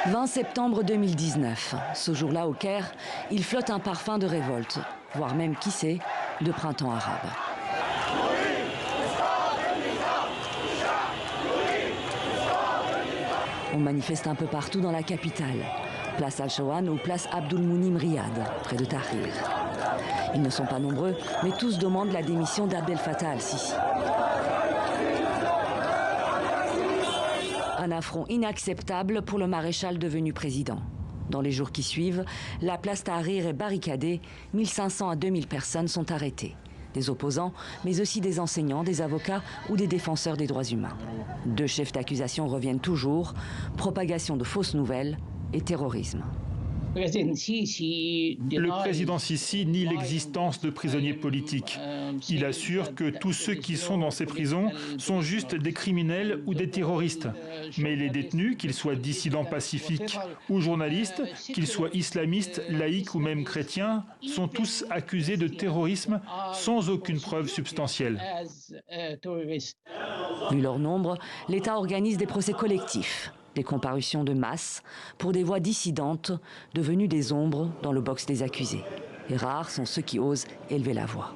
20 septembre 2019. Ce jour-là, au Caire, il flotte un parfum de révolte, voire même, qui sait, de printemps arabe. On manifeste un peu partout dans la capitale. Place Al-Shawan ou place Abdul-Mounim Riyad, près de Tahrir. Ils ne sont pas nombreux, mais tous demandent la démission d'Abdel Fattah al-Sisi. Un affront inacceptable pour le maréchal devenu président. Dans les jours qui suivent, la place Tahrir est barricadée, 1500 à 2000 personnes sont arrêtées. Des opposants, mais aussi des enseignants, des avocats ou des défenseurs des droits humains. Deux chefs d'accusation reviennent toujours, propagation de fausses nouvelles et terrorisme. Le président Sisi nie l'existence de prisonniers politiques. Il assure que tous ceux qui sont dans ces prisons sont juste des criminels ou des terroristes. Mais les détenus, qu'ils soient dissidents pacifiques ou journalistes, qu'ils soient islamistes, laïcs ou même chrétiens, sont tous accusés de terrorisme sans aucune preuve substantielle. Vu leur nombre, l'État organise des procès collectifs. Des comparutions de masse pour des voix dissidentes devenues des ombres dans le box des accusés. Et rares sont ceux qui osent élever la voix.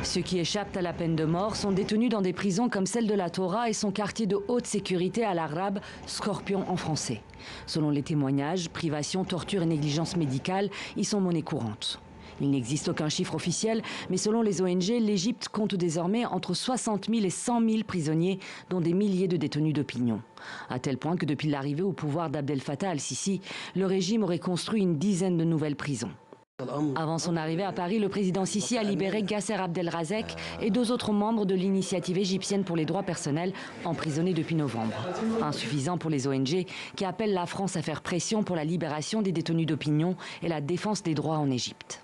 Ceux qui échappent à la peine de mort sont détenus dans des prisons comme celle de la Torah et son quartier de haute sécurité à l'arabe, Scorpion en français. Selon les témoignages, privation, torture et négligence médicale y sont monnaie courante. Il n'existe aucun chiffre officiel, mais selon les ONG, l'Égypte compte désormais entre 60 000 et 100 000 prisonniers, dont des milliers de détenus d'opinion. À tel point que depuis l'arrivée au pouvoir d'Abdel Fattah al-Sisi, le régime aurait construit une dizaine de nouvelles prisons. Avant son arrivée à Paris, le président Sisi a libéré Gasser Abdelrazek et deux autres membres de l'initiative égyptienne pour les droits personnels, emprisonnés depuis novembre. Insuffisant pour les ONG qui appellent la France à faire pression pour la libération des détenus d'opinion et la défense des droits en Égypte.